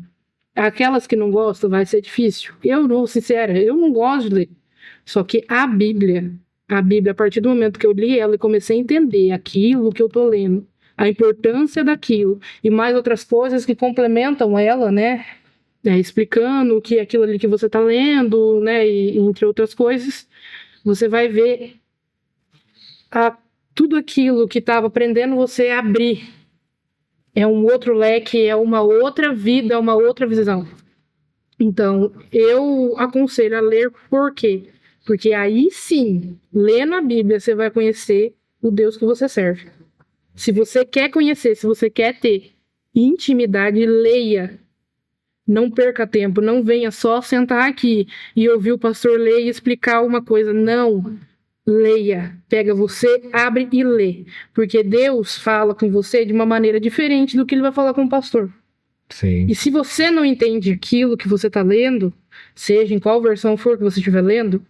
Aquelas que não gostam, vai ser difícil. Eu não, sincera, eu não gosto de ler. Só que a Bíblia, a partir do momento que eu li ela e comecei a entender aquilo que eu tô lendo, a importância daquilo, e mais outras coisas que complementam ela, né? Explicando o que é aquilo ali que você tá lendo, né? E entre outras coisas, você vai ver tudo aquilo que estava aprendendo você abrir. É um outro leque, é uma outra vida, é uma outra visão. Então, eu aconselho a ler por quê? Porque aí sim, lendo a Bíblia, você vai conhecer o Deus que você serve. Se você quer conhecer, se você quer ter intimidade, leia. Não perca tempo, não venha só sentar aqui e ouvir o pastor ler e explicar uma coisa. Não, leia. Pega você, abre e lê. Porque Deus fala com você de uma maneira diferente do que ele vai falar com o pastor. Sim. E se você não entende aquilo que você está lendo, seja em qual versão for que você estiver lendo,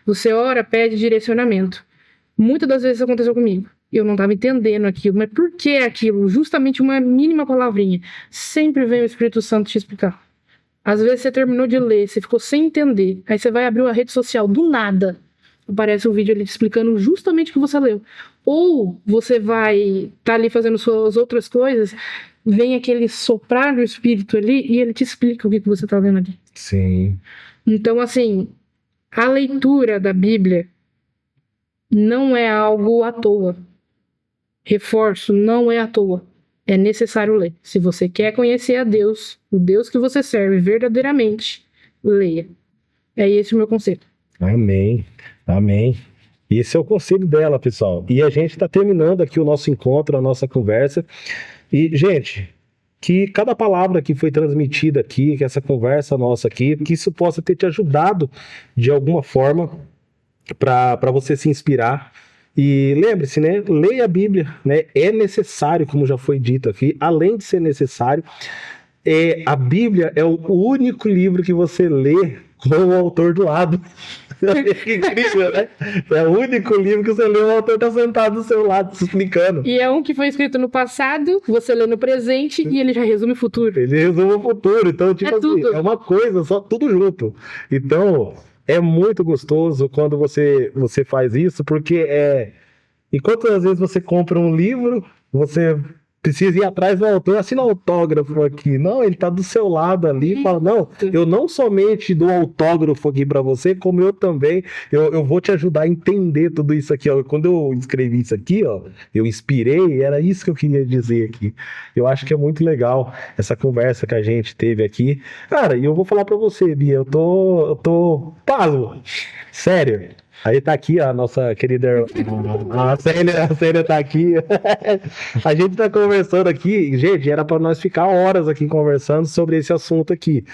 você ora, pede direcionamento. Muitas das vezes isso aconteceu comigo. Eu não estava entendendo aquilo, mas por que aquilo? Justamente uma mínima palavrinha. Sempre vem o Espírito Santo te explicar. Às vezes você terminou de ler, você ficou sem entender. Aí você vai abrir uma rede social, do nada aparece um vídeo ali te explicando justamente o que você leu. Ou você vai estar ali fazendo suas outras coisas, vem aquele soprar do Espírito ali e ele te explica o que você está lendo ali. Sim. Então, assim, a leitura da Bíblia não é algo à toa. Reforço, não é à toa. É necessário ler. Se você quer conhecer a Deus, o Deus que você serve verdadeiramente, leia. É esse o meu conselho. Amém. Amém. Esse é o conselho dela, pessoal. E a gente está terminando aqui o nosso encontro, a nossa conversa. E, gente, que cada palavra que foi transmitida aqui, que essa conversa nossa aqui, que isso possa ter te ajudado de alguma forma para você se inspirar. E lembre-se, né? Leia a Bíblia, né? É necessário, como já foi dito aqui, além de ser necessário, a Bíblia é o único livro que você lê com o autor do lado. Que incrível, né? É o único livro que você lê, o autor está sentado do seu lado, te explicando. E é um que foi escrito no passado, você lê no presente e ele já resume o futuro. Ele resume o futuro, então, tipo assim, tudo. É uma coisa, só tudo junto. Então, é muito gostoso quando você faz isso, porque enquanto às vezes você compra um livro, você precisa ir atrás do autor, assina autógrafo aqui. Não, ele tá do seu lado ali e fala, não, eu não somente dou autógrafo aqui para você, como eu também, eu vou te ajudar a entender tudo isso aqui, ó. Quando eu escrevi isso aqui, ó, eu inspirei, era isso que eu queria dizer aqui. Eu acho que é muito legal essa conversa que a gente teve aqui. Cara, e eu vou falar para você, Bia, eu tô pasmo. Sério. Aí tá aqui a nossa querida a Célia tá aqui. A gente tá conversando aqui, gente, era para nós ficar horas aqui conversando sobre esse assunto aqui.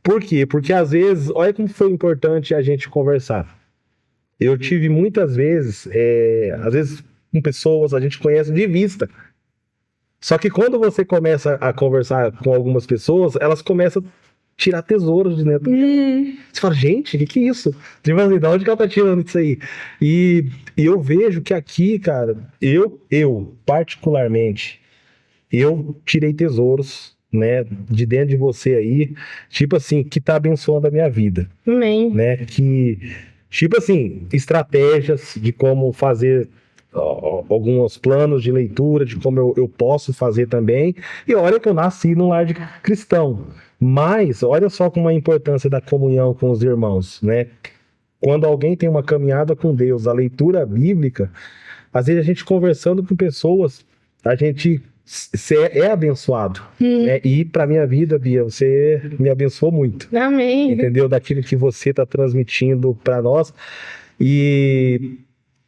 Por quê? Porque às vezes, olha como foi importante a gente conversar. Eu tive muitas vezes, às vezes com pessoas a gente conhece de vista. Só que quando você começa a conversar com algumas pessoas, elas começam tirar tesouros de dentro. Você fala, gente, o que é isso? Tipo assim, de onde que ela tá tirando isso aí? E eu vejo que aqui, cara, eu particularmente, eu tirei tesouros, né, de dentro de você aí, tipo assim, que tá abençoando a minha vida. Amém. Né, que, tipo assim, estratégias de como fazer alguns planos de leitura, de como eu posso fazer também. E olha que eu nasci num lar de cristão. Mas, olha só como é a importância da comunhão com os irmãos, né? Quando alguém tem uma caminhada com Deus, a leitura bíblica, às vezes a gente conversando com pessoas, a gente é abençoado, né? E para minha vida, Bia, você me abençoou muito. Amém. Entendeu? Daquilo que você está transmitindo para nós. E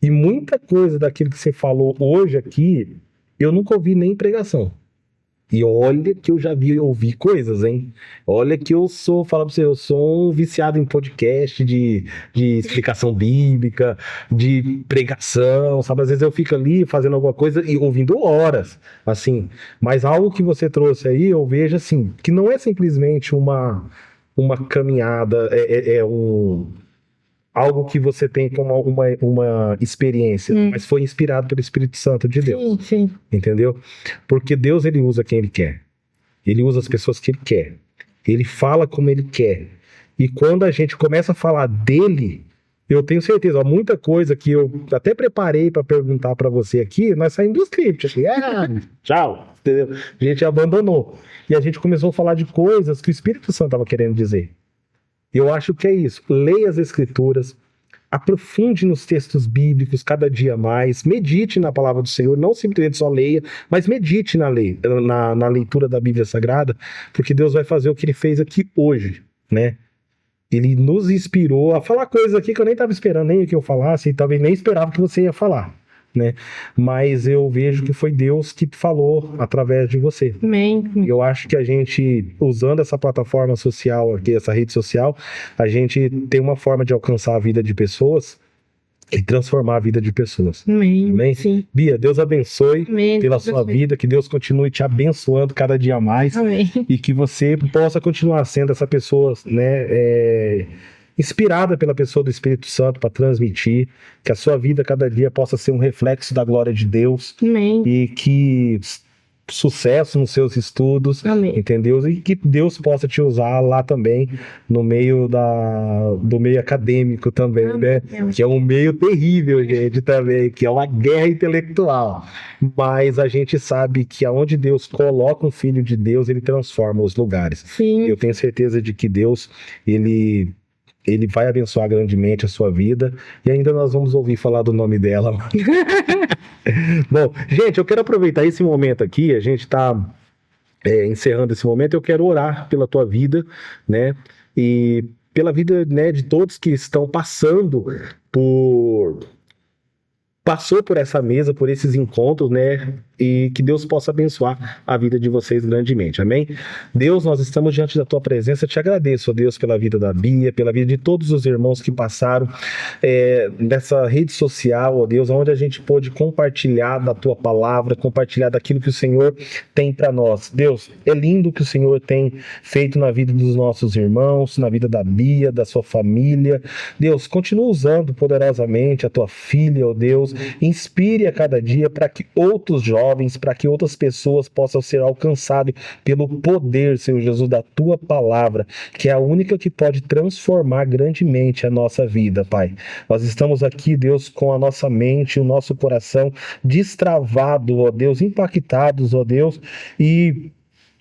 muita coisa daquilo que você falou hoje aqui, eu nunca ouvi nem em pregação. E olha que eu já ouvi coisas, hein? Olha que eu sou, fala pra você, eu sou um viciado em podcast de explicação bíblica, de pregação, sabe? Às vezes eu fico ali fazendo alguma coisa e ouvindo horas, assim. Mas algo que você trouxe aí, eu vejo assim, que não é simplesmente uma caminhada, algo que você tem como uma experiência, mas foi inspirado pelo Espírito Santo de Deus. Sim. Entendeu? Porque Deus, ele usa quem ele quer. Ele usa as pessoas que ele quer. Ele fala como ele quer. E quando a gente começa a falar dele, eu tenho certeza, ó, muita coisa que eu até preparei para perguntar para você aqui, nós saímos do script. Assim, tchau. Entendeu? A gente abandonou. E a gente começou a falar de coisas que o Espírito Santo estava querendo dizer. Eu acho que é isso. Leia as Escrituras, aprofunde nos textos bíblicos cada dia mais, medite na palavra do Senhor, não simplesmente só leia, mas medite na leitura da Bíblia Sagrada, porque Deus vai fazer o que Ele fez aqui hoje, né? Ele nos inspirou a falar coisas aqui que eu nem estava esperando nem que eu falasse, e talvez nem esperava que você ia falar, né? Mas eu vejo que foi Deus que falou através de você. Amém. Eu acho que a gente, usando essa plataforma social aqui, essa rede social, a gente tem uma forma de alcançar a vida de pessoas e transformar a vida de pessoas. Amém. Amém? Sim. Bia, Deus abençoe Amém. pela sua vida, que Deus continue te abençoando cada dia mais. Amém. E que você possa continuar sendo essa pessoa, né, inspirada pela pessoa do Espírito Santo para transmitir, que a sua vida cada dia possa ser um reflexo da glória de Deus. Amém. E que sucesso nos seus estudos, Amém. entendeu? E que Deus possa te usar lá também, no meio do meio acadêmico também, né? Que é um meio terrível, gente, também, que é uma guerra intelectual. Mas a gente sabe que aonde Deus coloca um filho de Deus, ele transforma os lugares. Sim. Eu tenho certeza de que Deus, ele vai abençoar grandemente a sua vida. E ainda nós vamos ouvir falar do nome dela. Bom, gente, eu quero aproveitar esse momento aqui. A gente está encerrando esse momento. Eu quero orar pela tua vida, né? E pela vida, né, de todos que estão passou por essa mesa, por esses encontros, né? E que Deus possa abençoar a vida de vocês grandemente, amém? Deus, nós estamos diante da tua presença, eu te agradeço, ó Deus, pela vida da Bia, pela vida de todos os irmãos que passaram nessa rede social, ó Deus, onde a gente pôde compartilhar da tua palavra, compartilhar daquilo que o Senhor tem para nós. Deus, é lindo o que o Senhor tem feito na vida dos nossos irmãos, na vida da Bia, da sua família. Deus, continua usando poderosamente a tua filha, ó Deus, inspire a cada dia para que outros jovens, para que outras pessoas possam ser alcançadas pelo poder, Senhor Jesus, da tua palavra, que é a única que pode transformar grandemente a nossa vida, Pai. Nós estamos aqui, Deus, com a nossa mente, o nosso coração destravado, ó Deus, impactados, ó Deus, e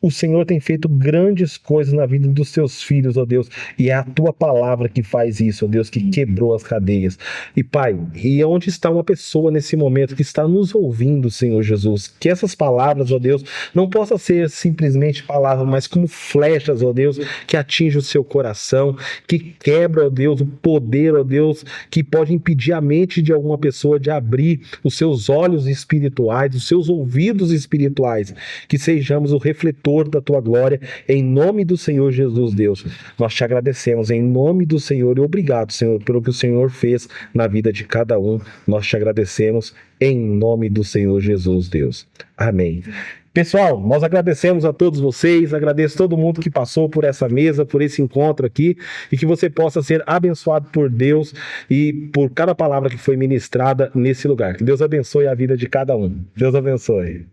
o Senhor tem feito grandes coisas na vida dos seus filhos, ó Deus, e é a tua palavra que faz isso, ó Deus, que quebrou as cadeias. E Pai, e onde está uma pessoa nesse momento que está nos ouvindo, Senhor Jesus, que essas palavras, ó Deus, não possam ser simplesmente palavras, mas como flechas, ó Deus, que atingem o seu coração, que quebra, ó Deus, o poder, ó Deus, que pode impedir a mente de alguma pessoa de abrir os seus olhos espirituais, os seus ouvidos espirituais, que sejamos o refletor da tua glória, em nome do Senhor Jesus, Deus. Nós te agradecemos em nome do Senhor e obrigado, Senhor, pelo que o Senhor fez na vida de cada um. Nós te agradecemos em nome do Senhor Jesus, Deus. Amém. Pessoal, nós agradecemos a todos vocês, agradeço todo mundo que passou por essa mesa, por esse encontro aqui, e que você possa ser abençoado por Deus e por cada palavra que foi ministrada nesse lugar. Que Deus abençoe a vida de cada um. Deus abençoe.